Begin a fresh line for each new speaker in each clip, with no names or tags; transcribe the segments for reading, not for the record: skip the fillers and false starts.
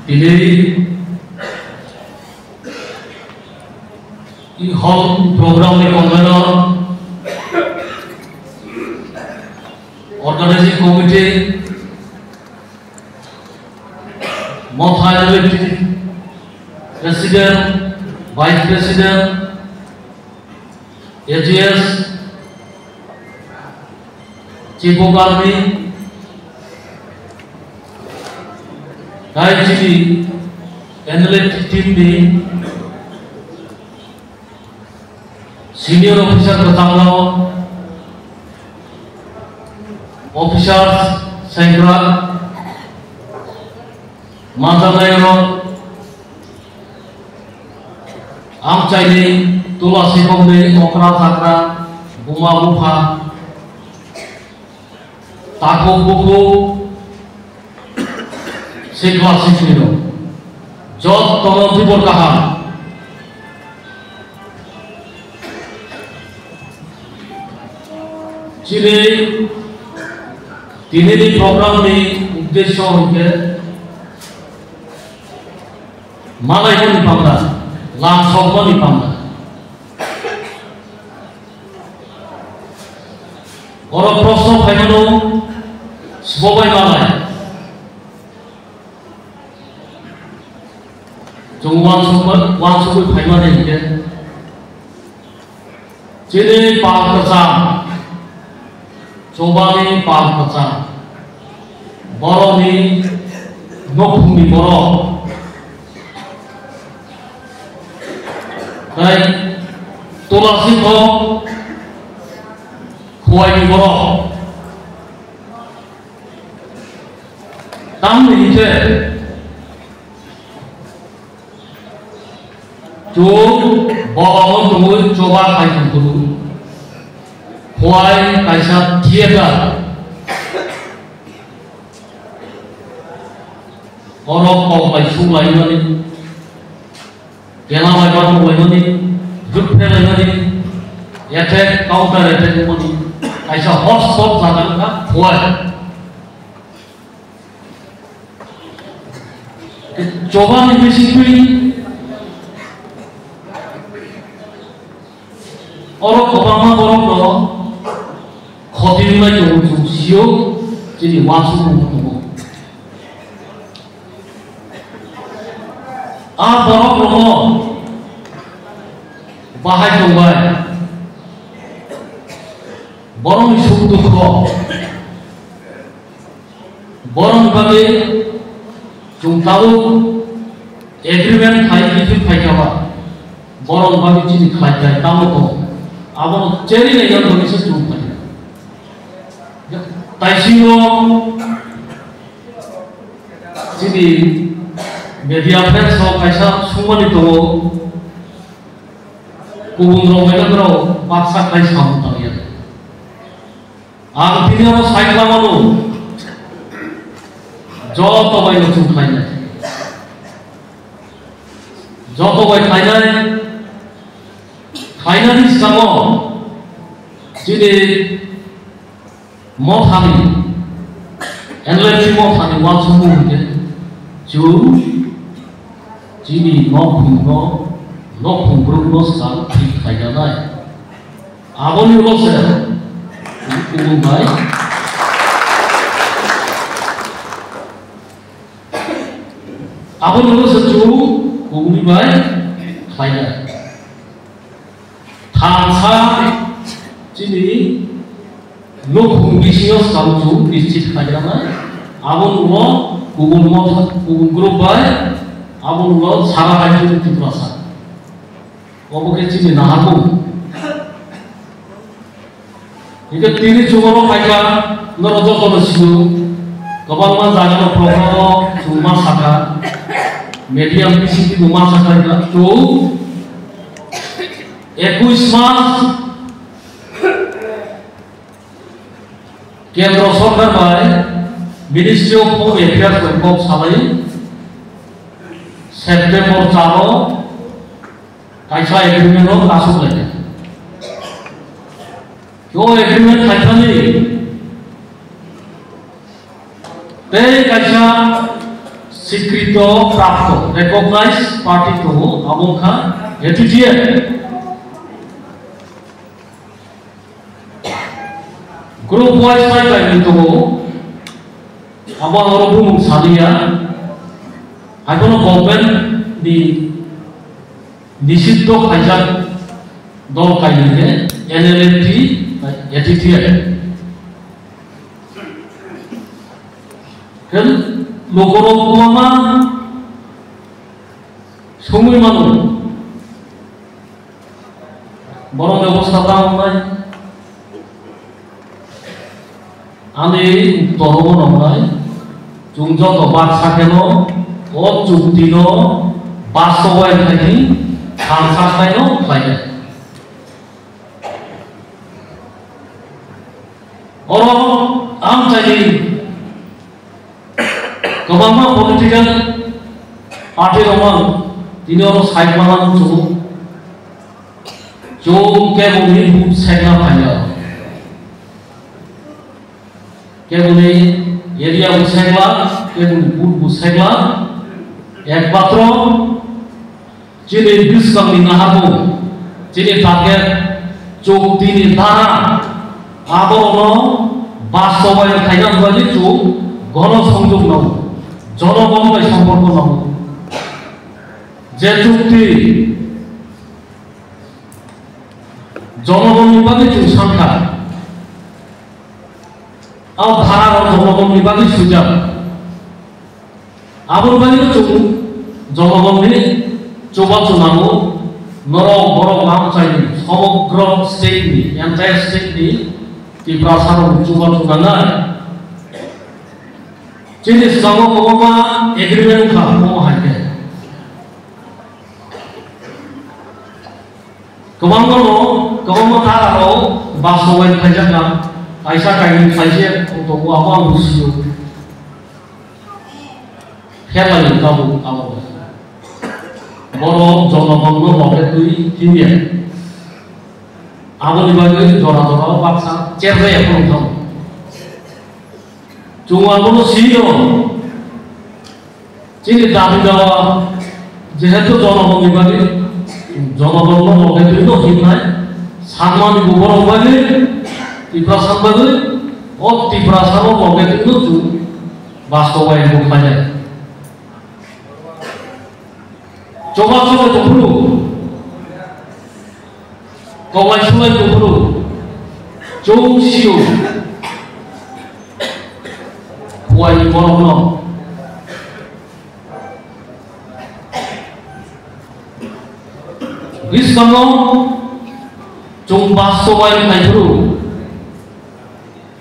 Ini hall program ni convener, organizing committee, Mothai President, Vice President, AGS, Chief of Army, Kaiji, analytic team ni, senior officer Pertama, officers Sengra, Mantanayano, Am Chai, Tulasi Kombe, Okra Sakra, Buma Buha, Tako Buku, Sikwa Sikino, Jot Tono Tibor Kaham. Chile, Tineri program ni uddesho hoke, Malay ko ni pamda, langsok ko ni pamda. Orang prosno kaino sebagai Malay. Jungwan sumber kaino ni ke. Jadi pak kesam, coba ni pak kesam. Boro ni nopung ni boro. Baik, tulasi ko kuai ni boro. Tam ni je, jo boro tunggu coba kai tunggu. Kuai kaisa tiada. Orang kau kai sulai ni. Kena macam apa ini, jumpa ini, attack counter attack ini, ऐसा hotspot साधन का हुआ है। coba ni basically orang Obama orang lo, khotin lagi untuk sio, jadi masuk untuk borok lomo bahai jombai borong suk dukho borong bage jum tahu agreement khai kitu khai jawa borong bage chini khai jai tamu to abon cheri ne yan doni se jum khai taisino chini media friends ho kaisa sumani to kubun ro mena kro paksa kai sam ta ya ag tini ro cycle manu joto bai no chum khai na joto bai khai na ni samo jini mo thani enleti mo thani wan sumu ke chu Jadi no pungro sekali ঠিক খাইয়া নাই আবনি বলছে কোন ভাই আবনি বলছে কোন ভাই খাইয়া থানসা যিনি নো পুংবিসিও সামজু নিশ্চিত খাইয়া নাই আবনি কোন গ্রুপ ভাই Abang lo salah aja itu terasa. Kamu kecil ni nak aku. Jika tini cuma lo kaya, lo rojo kalau situ, kapan mana jangan lo program cuma saka, media bisik itu cuma saka itu, 21 Maret, Kendra Sarkar by Ministry of Home Affairs Bangkok Salai. September चारो कैसा agreement हो कासुक लेते क्यों agreement कैसा नहीं ते कैसा স্বীকৃত প্রাপ্ত রেকগনাইজ পার্টি তো আবংখা এটিটিএ গ্রুপ ওয়াইজ ফাইটাই তো আবহাওয়ার বুমুং সাদিয়া আইকোনো গভর্নমেন্ট দি নিষিদ্ধ খাইজাক দল কাইলে এনএলএফটি এটিটিএ kan lokoro kumama সময় মানু বড় ব্যবস্থা দাও নাই আমি তরব নয় जों যত বাচ্চা কেন ও চুক্তিন বাস্তবায়ন থাকি সাংসারটাইনো পাইলে অর আম চাই गोबां पलिटिकल पार्टी दंमोन दिनै अर साइड मालानो जो केबुलनि बुक साइडना फाइया केबुलनि एरिया बुक साइडला केबुलनि बुक साइडला एकमात्र जिनै बिसकामनि नाहाबो जिनै टार्गेट चौकटिनि धारा आबरनो बास्तबायन थाइना बादि जो गणसंयोग नांगौ জনগণের সম্পর্ক নাও যে চুক্তি জনগণ বিভাগে সংখ্যা আর ধারা জনগণ বিভাগে সুযোগ আবর বাড়ি জনগণের চৌবাচ্চ নামো নর বড় নাম চাইনি সমগ্র স্টেটনি এন্টায়ার স্টেটনি ত্রিপুরা সারা চৌবাচ্চ নাঙা जिनिस गावो गावमा एग्रीमेंट खालामो हायो गोबां दङ गोबां थाराव बासबाय थाइजाना आइसा गायनि थाइसे गथ'खौ आं बुजियो खेलानि गावो आबो बर' जनगणनो लगे दुई तिनिया आबोनि बागै जरा जरा बाक्सा चेरबाय এখন जोंआबो सियो जिनि दाबि दावा जेहेतु जनगण बिभागे जनगण लगे दुइनो हिमनाय सानमानि गुबरं बागे त्रिपुरा सान बागे ओ त्रिपुरा सानो लगे दुइनो जो बास्तबाय बुखाय जोबा जोबा जोफुरु गवाय सुनाय जोफुरु जौ सियो Why borong Bis kamu cung bastobayan kayu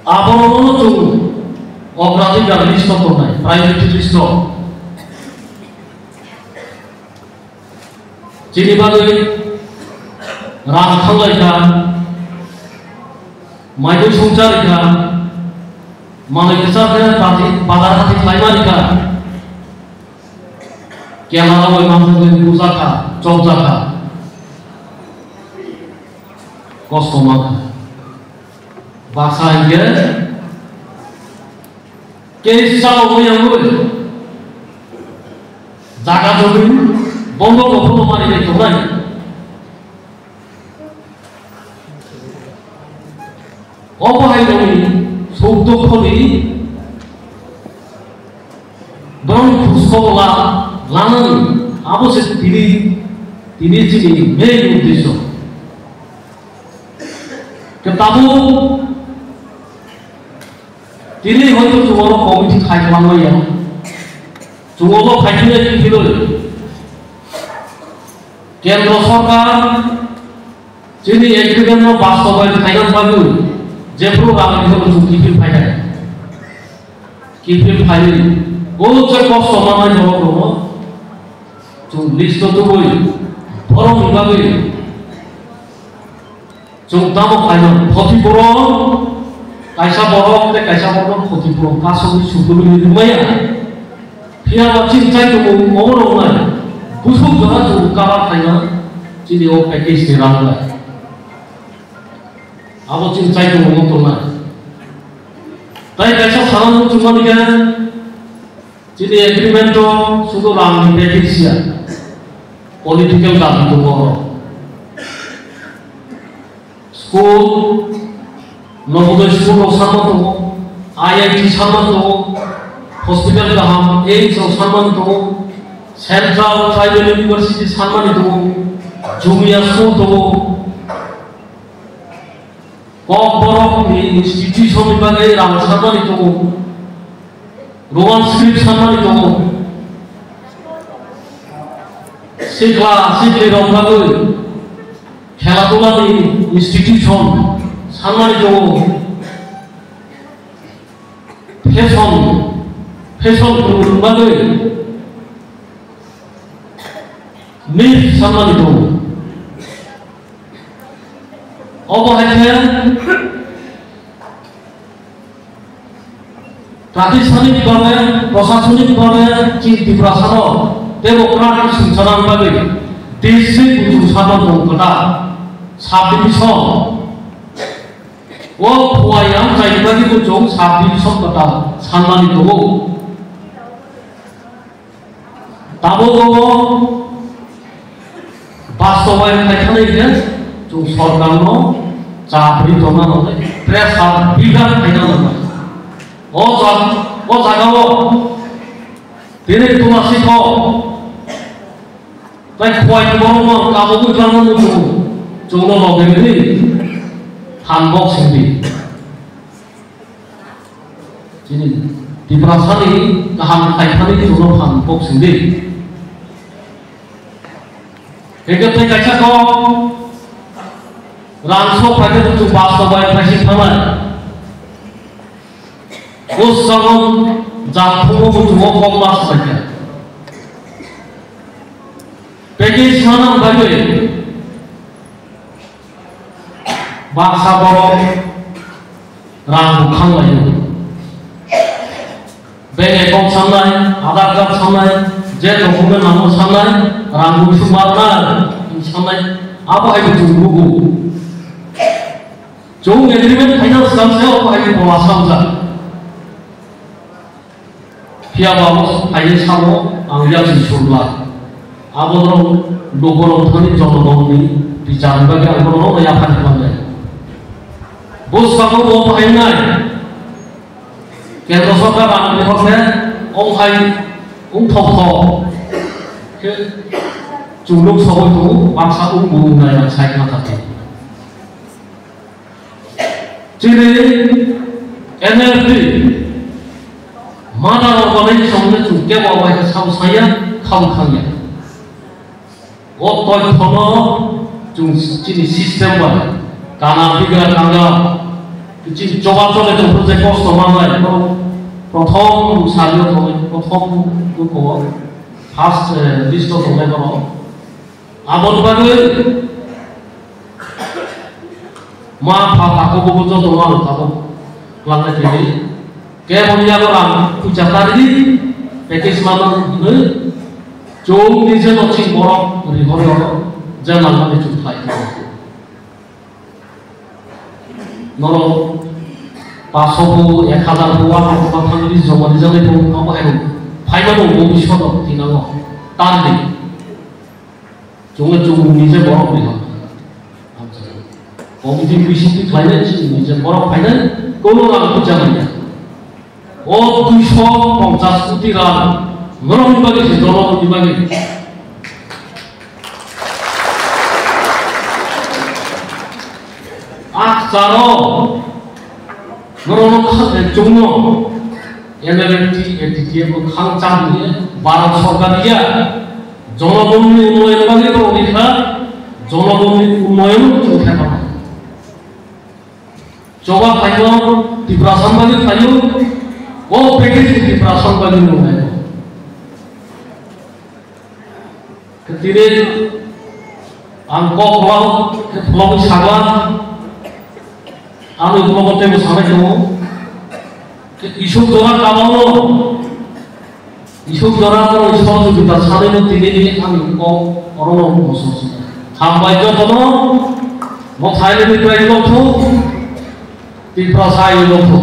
aborong cung operasi dari list to nai private list to jadi bagai ram khalai ka maju sungcar ka माने किसानफोरा बाजार हाथि खालामनायखा केलाराव मानसिफोर बुजाखा चौजाखा कस्तमाखा बासायगे केसाव गयाबो जागा जबि बंग गफनो मारिनाय दंनाय अबहायदोंनि सौदखनि बरं खुसखला लानानै आबोसे दिनै जोंनि मेन उद्देश्य किताबो दिनै हयতো जोंनाव कमिटि खालामनाया जोंनाव खायथिनाय दिन्थिलो केन्द्र सरकार जोंनि एग्रिमेन्टआव बास्तबायन खालामबाबो जेफ्रो रांखौ जों किफिल फायनाय किफिल फायि ओ जे कष्ट मानाय दङ जों लिस्ट तो बय फरम बिभागे जों दामो फायनो क्षतिपूरण कायसा बरं ते कायसा बरं क्षतिपूरण गासैबो सुबुरुनि दिमाया फियाबा चिन्ताय दङ अबरंनाय बुसुक जरा जों काबा फायनो दिनै ओ पेकेज नि रानलाय आबो चिन्ताय दङ मोतना ताई कायसा खालामनो जुमानिगा Jadi agreement to sudah ramai petisi ya, political kami tu orang. School, nobodo school sama tu, IIT sama tu, hospital kaham, AIDS sama tu, Central Tribal University sama tu, Jumia school tu, kok borok ni institusi sebagai orang sama tu. Roman script sama itu, sikli rombagu, खेलाधुला di institution sama itu, fashion rombagu, milk sama itu, apa aja प्रातिষ্ঠাनिक प्रशासनिक Tripura democratic संचालन बागै देशनि गुजु साधन दंखा साबडिभिसन ओ फवाया जायबादि गुजु साबडिभिसन कथा साननानै दङ दाबो दङ बास्तवाय खायथानायनो जों सरकारनो जाब्रि दंनानै प्रेसार बिगार खायनानै o jagawo dene tumasi ko tai khoi boromo kabogu jangonu jongno logeni hanbok sindi jini diprasani kaham khaithani jongno hanbok sindi egote kacha ko ranso phage tu bastobai phasi thamai उस zaman जाफुंगो बुजुगो कमलास बायदि package सानाम बायदि बाक्सा बर' रां बुखांलायो bank account साननाय आधार card साननाय जे document नांगौ साननाय रां बुथुमनाय साननाय आबाहाय बुथुमगौ जों एग्रीमेन्ट फाइनान्स खालामनायाव आबाहाय बला सामजा Pia bagus, hanya sama anggap siswa. Abang orang thani jodoh ni bicara bagi abang orang yang akan dipanggil. Bos kamu mau pahinai, kerana sekarang ni orang hai, thok, ke juluk semua tu bangsa bunga yang saya kata. Jadi NLP mana orang lain sambil cukai bawa ke sama saya kau kaya. Waktu itu jung jenis sistem apa? Karena tiga tangga, jenis coba-coba itu projek kos mana? Prothom sahaja tu, prothom tu kau first list tu kau. Abang bagai maaf aku bukan tu orang tahu langit ini. Kaya punya orang ucap tadi, package mana ini, jauh di sana cing borok, berikor jangan mana cukai. Nolo pasoku 1000 buah atau bahkan di zaman di sana itu apa itu, final mau bisa tu tinggal tadi, jauh di sana borok berikor. Komisi bisnis lainnya cing di sana borok final, kalau orang ucap ni. Oh, 250 koটি ran, ngerom dibagi sih, dorong dibagi. Caro, ngerom kan cuma, yang dia bukan cang dia, barang sorga dia, jono bumi umoy dibagi kalau kita, jono bumi umoy itu apa? Coba kayu diperasan bagi kayu. Oh, package di perasaan bagi mulai. Ketika angkok pulau sahabat, anu pulau temu sama itu, isu dolar kamu, isu dolar kalau isu juga sana itu tinggi angkok orang musuh. Sampai itu mau Thailand itu itu di perasaan itu.